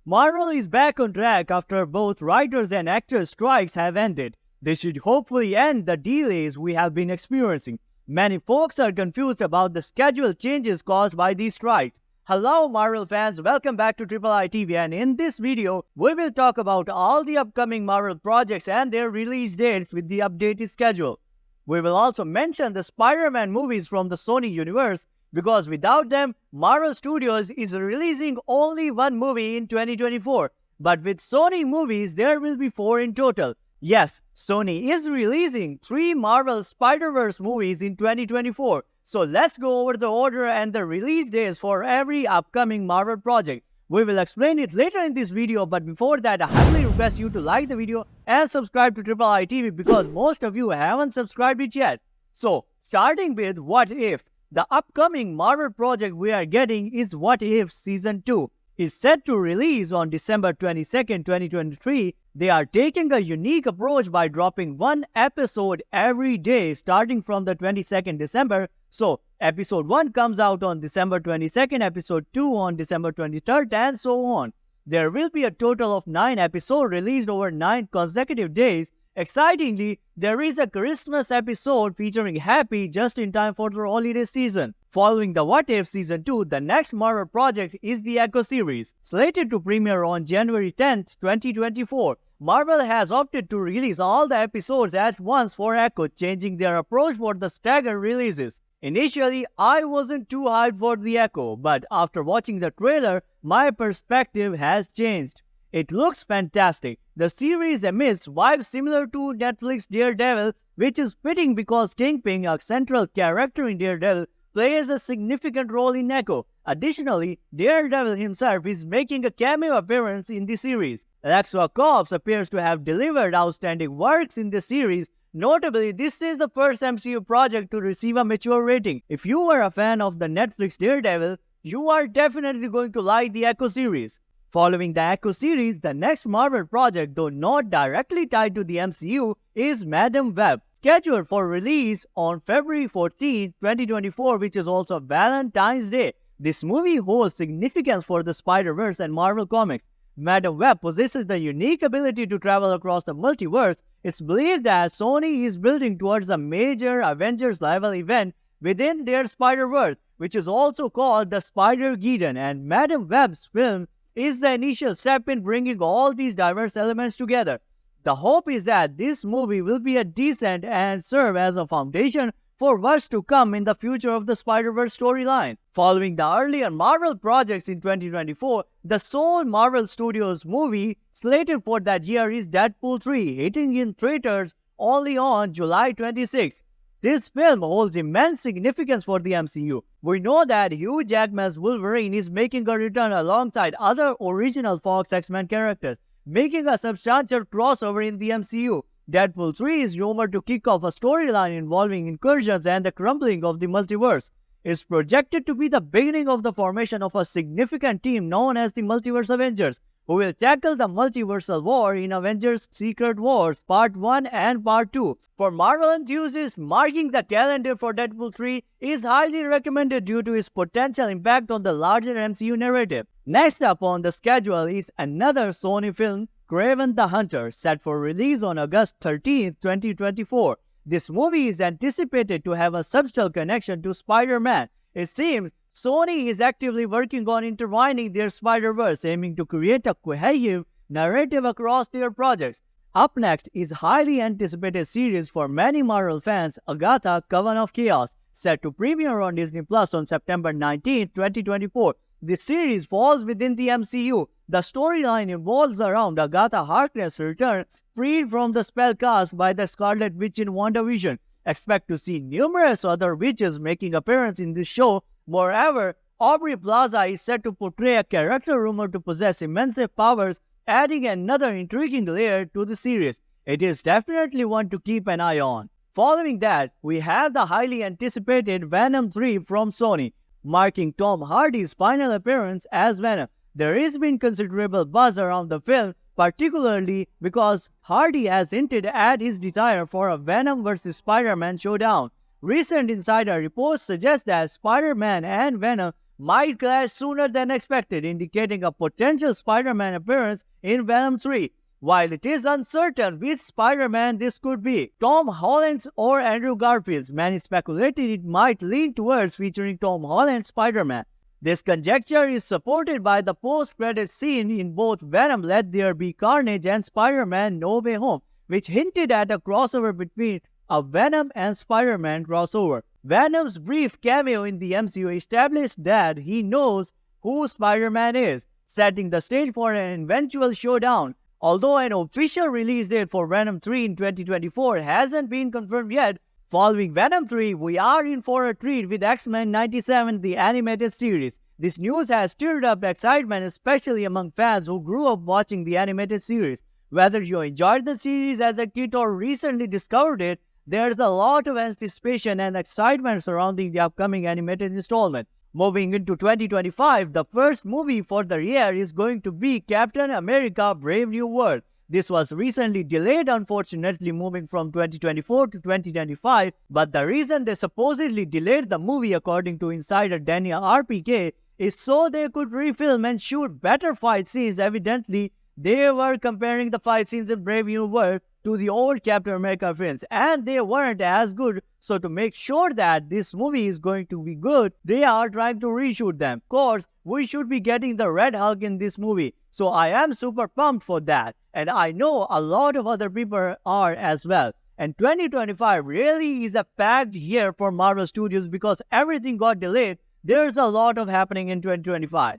Marvel is back on track after both writers and actors strikes have ended. This should hopefully end the delays we have been experiencing. Many folks are confused about the schedule changes caused by these strikes. Hello Marvel fans, welcome back to III TV, and in this video, we will talk about all the upcoming Marvel projects and their release dates with the updated schedule. We will also mention the Spider-Man movies from the Sony universe, because without them, Marvel Studios is releasing only one movie in 2024. But with Sony movies, there will be 4 in total. Yes, Sony is releasing 3 Marvel Spider-verse movies in 2024. So let's go over the order and the release days for every upcoming Marvel project. We will explain it later in this video, but before that, I highly request you to like the video and subscribe to III TV because most of you haven't subscribed it yet. So, starting with What If? The upcoming Marvel project we are getting is What If Season 2. Is set to release on December 22nd, 2023. They are taking a unique approach by dropping one episode every day starting from the 22nd December. So, episode 1 comes out on December 22nd, episode 2 on December 23rd, and so on. There will be a total of 9 episodes released over 9 consecutive days. Excitingly, there is a Christmas episode featuring Happy just in time for the holiday season. Following the What If Season 2, the next Marvel project is the Echo series. Slated to premiere on January 10th, 2024, Marvel has opted to release all the episodes at once for Echo, changing their approach for the staggered releases. Initially, I wasn't too hyped for the Echo, but after watching the trailer, my perspective has changed. It looks fantastic. The series emits vibes similar to Netflix Daredevil, which is fitting because Kingpin, a central character in Daredevil, plays a significant role in Echo. Additionally, Daredevil himself is making a cameo appearance in the series. Electra Corps appears to have delivered outstanding works in the series. Notably, this is the first MCU project to receive a mature rating. If you are a fan of the Netflix Daredevil, you are definitely going to like the Echo series. Following the Echo series, the next Marvel project, though not directly tied to the MCU, is Madam Web, scheduled for release on February 14, 2024, which is also Valentine's Day. This movie holds significance for the Spider-Verse and Marvel Comics. Madam Web possesses the unique ability to travel across the multiverse. It's believed that Sony is building towards a major Avengers-level event within their Spider-Verse, which is also called the Spider-Geddon, and Madam Web's film is the initial step in bringing all these diverse elements together. The hope is that this movie will be a decent and serve as a foundation for what's to come in the future of the Spider-Verse storyline. Following the earlier Marvel projects in 2024, the sole Marvel Studios movie slated for that year is Deadpool 3, hitting in theaters only on July 26. This film holds immense significance for the MCU. We know that Hugh Jackman's Wolverine is making a return alongside other original Fox X-Men characters, making a substantial crossover in the MCU. Deadpool 3 is rumored to kick off a storyline involving incursions and the crumbling of the multiverse. It's projected to be the beginning of the formation of a significant team known as the Multiverse Avengers, who will tackle the multiversal war in Avengers Secret Wars Part 1 and Part 2. For Marvel enthusiasts, marking the calendar for Deadpool 3 is highly recommended due to its potential impact on the larger MCU narrative. Next up on the schedule is another Sony film, Kraven the Hunter, set for release on August 13, 2024. This movie is anticipated to have a subtle connection to Spider-Man. It seems Sony is actively working on intertwining their Spider-Verse, aiming to create a cohesive narrative across their projects. Up next is highly anticipated series for many Marvel fans, ATAT Chaos, set to premiere on Disney Plus on September 19, 2024. This series falls within the MCU. The storyline involves around Agatha Harkness' return, freed from the spell cast by the Scarlet Witch in WandaVision. Expect to see numerous other witches making appearance in this show. Moreover, Aubrey Plaza is set to portray a character rumored to possess immense powers, adding another intriguing layer to the series. It is definitely one to keep an eye on. Following that, we have the highly anticipated Venom 3 from Sony, marking Tom Hardy's final appearance as Venom. There has been considerable buzz around the film, particularly because Hardy has hinted at his desire for a Venom vs. Spider-Man showdown. Recent insider reports suggest that Spider-Man and Venom might clash sooner than expected, indicating a potential Spider-Man appearance in Venom 3. While it is uncertain which Spider-Man this could be, Tom Holland's or Andrew Garfield's, many speculated it might lean towards featuring Tom Holland's Spider-Man. This conjecture is supported by the post-credit scene in both Venom Let There Be Carnage and Spider-Man No Way Home, which hinted at a crossover between a Venom and Spider-Man crossover. Venom's brief cameo in the MCU established that he knows who Spider-Man is, setting the stage for an eventual showdown. Although an official release date for Venom 3 in 2024 hasn't been confirmed yet, following Venom 3, we are in for a treat with X-Men 97, the animated series. This news has stirred up excitement, especially among fans who grew up watching the animated series. Whether you enjoyed the series as a kid or recently discovered it, there's a lot of anticipation and excitement surrounding the upcoming animated installment. Moving into 2025, the first movie for the year is going to be Captain America: Brave New World. This was recently delayed, unfortunately, moving from 2024 to 2025, but the reason they supposedly delayed the movie, according to insider Daniel RPK, is so they could refilm and shoot better fight scenes. Evidently, they were comparing the fight scenes in Brave New World to the old Captain America films, and they weren't as good. So to make sure that this movie is going to be good, they are trying to reshoot them. Of course, we should be getting the Red Hulk in this movie, so I am super pumped for that, and I know a lot of other people are as well. And 2025 really is a packed year for Marvel Studios because everything got delayed. There's a lot of happening in 2025.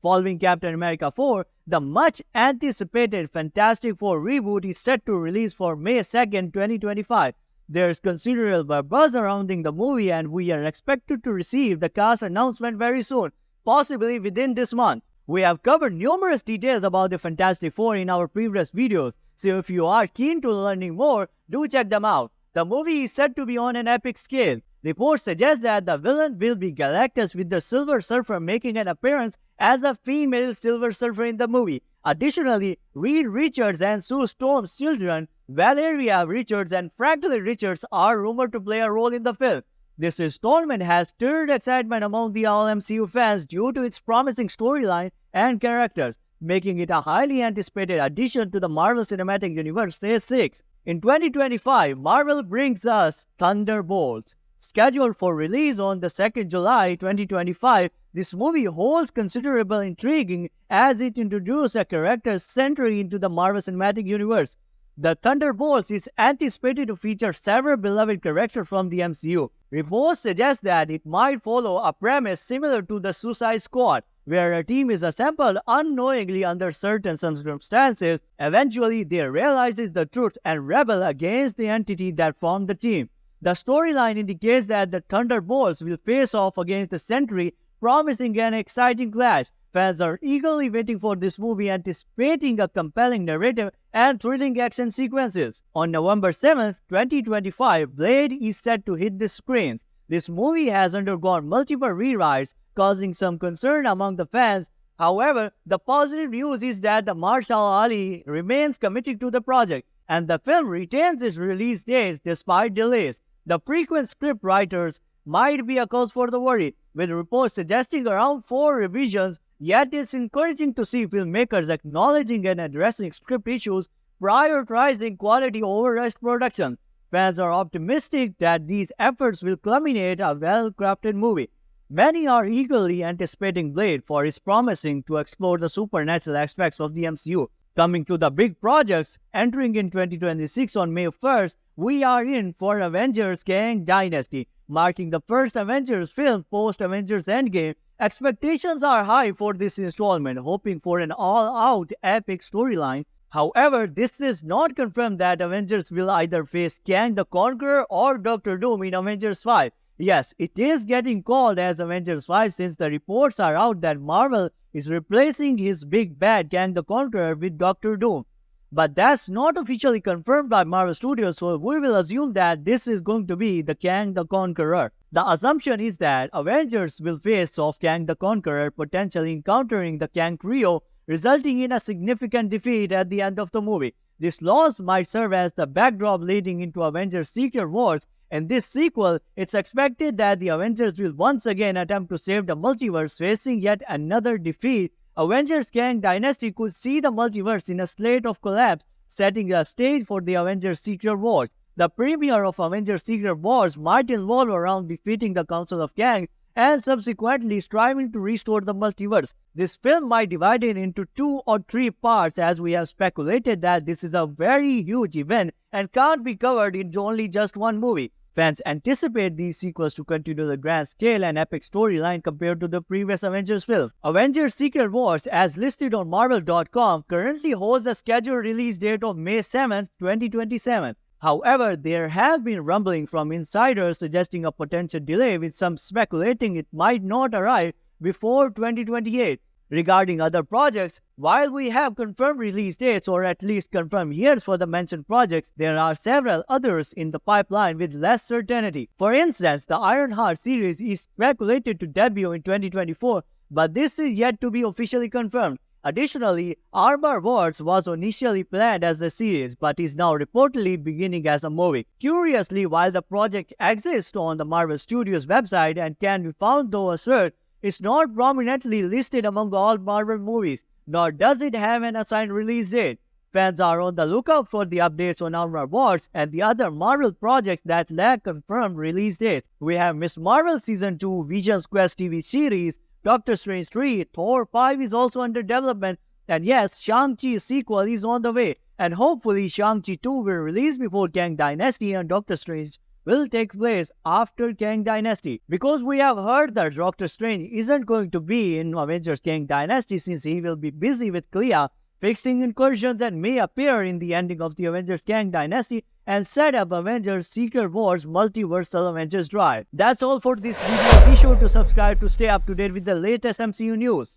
Following Captain America 4, the much-anticipated Fantastic Four reboot is set to release for May 2nd, 2025. There's considerable buzz surrounding the movie, and we are expected to receive the cast announcement very soon, possibly within this month. We have covered numerous details about the Fantastic Four in our previous videos, so if you are keen to learning more, do check them out. The movie is said to be on an epic scale. Reports suggest that the villain will be Galactus, with the Silver Surfer making an appearance as a female Silver Surfer in the movie. Additionally, Reed Richards and Sue Storm's children, Valeria Richards and Franklin Richards, are rumored to play a role in the film. This installment has stirred excitement among the all MCU fans due to its promising storyline and characters, making it a highly anticipated addition to the Marvel Cinematic Universe Phase 6. In 2025, Marvel brings us Thunderbolts. Scheduled for release on the 2nd July 2025, this movie holds considerable intrigue as it introduces a character's entry into the Marvel Cinematic Universe. The Thunderbolts is anticipated to feature several beloved characters from the MCU. Reports suggest that it might follow a premise similar to the Suicide Squad, where a team is assembled unknowingly under certain circumstances. Eventually, they realize the truth and rebel against the entity that formed the team. The storyline indicates that the Thunderbolts will face off against the Sentry, promising an exciting clash. Fans are eagerly waiting for this movie, anticipating a compelling narrative and thrilling action sequences. On November 7th, 2025, Blade is set to hit the screens. This movie has undergone multiple rewrites, causing some concern among the fans. However, the positive news is that the Marshall Ali remains committed to the project, and the film retains its release dates despite delays. The frequent script writers might be a cause for the worry, with reports suggesting around 4 revisions, yet it's encouraging to see filmmakers acknowledging and addressing script issues, prioritizing quality over rush production. Fans are optimistic that these efforts will culminate a well-crafted movie. Many are eagerly anticipating Blade for its promising to explore the supernatural aspects of the MCU. Coming to the big projects, entering in 2026 on May 1st, we are in for Avengers Kang Dynasty, marking the first Avengers film post-Avengers Endgame. Expectations are high for this installment, hoping for an all-out epic storyline. However, this is not confirmed that Avengers will either face Kang the Conqueror or Doctor Doom in Avengers 5. Yes, it is getting called as Avengers 5 since the reports are out that Marvel is replacing his big bad Kang the Conqueror with Doctor Doom. But that's not officially confirmed by Marvel Studios, so we will assume that this is going to be the Kang the Conqueror. The assumption is that Avengers will face off Kang the Conqueror, potentially encountering the Kang trio, resulting in a significant defeat at the end of the movie. This loss might serve as the backdrop leading into Avengers Secret Wars, In this sequel, it's expected that the Avengers will once again attempt to save the multiverse, facing yet another defeat. Avengers Kang Dynasty could see the multiverse in a state of collapse, setting a stage for the Avengers Secret Wars. The premiere of Avengers Secret Wars might involve around defeating the Council of Kang and subsequently striving to restore the multiverse. This film might divide it into 2 or 3 parts, as we have speculated that this is a very huge event and can't be covered in only just one movie. Fans anticipate these sequels to continue the grand scale and epic storyline compared to the previous Avengers film. Avengers Secret Wars, as listed on Marvel.com, currently holds a scheduled release date of May 7, 2027. However, there have been rumblings from insiders suggesting a potential delay, with some speculating it might not arrive before 2028. Regarding other projects, while we have confirmed release dates or at least confirmed years for the mentioned projects, there are several others in the pipeline with less certainty. For instance, the Ironheart series is speculated to debut in 2024, but this is yet to be officially confirmed. Additionally, Armor Wars was initially planned as a series, but is now reportedly beginning as a movie. Curiously, while the project exists on the Marvel Studios website and can be found through a search, it's not prominently listed among all Marvel movies, nor does it have an assigned release date. Fans are on the lookout for the updates on Armor Wars and the other Marvel projects that lack confirmed release dates. We have Ms. Marvel Season 2, Vision's Quest TV series, Doctor Strange 3, Thor 5 is also under development, and yes, Shang-Chi's sequel is on the way, and hopefully Shang-Chi 2 will release before Kang Dynasty, and Doctor Strange will take place after Kang Dynasty. Because we have heard that Doctor Strange isn't going to be in Avengers Kang Dynasty since he will be busy with Clea fixing incursions and may appear in the ending of the Avengers Kang Dynasty and set up Avengers Secret Wars Multiversal Avengers Drive. That's all for this video. Be sure to subscribe to stay up to date with the latest MCU news.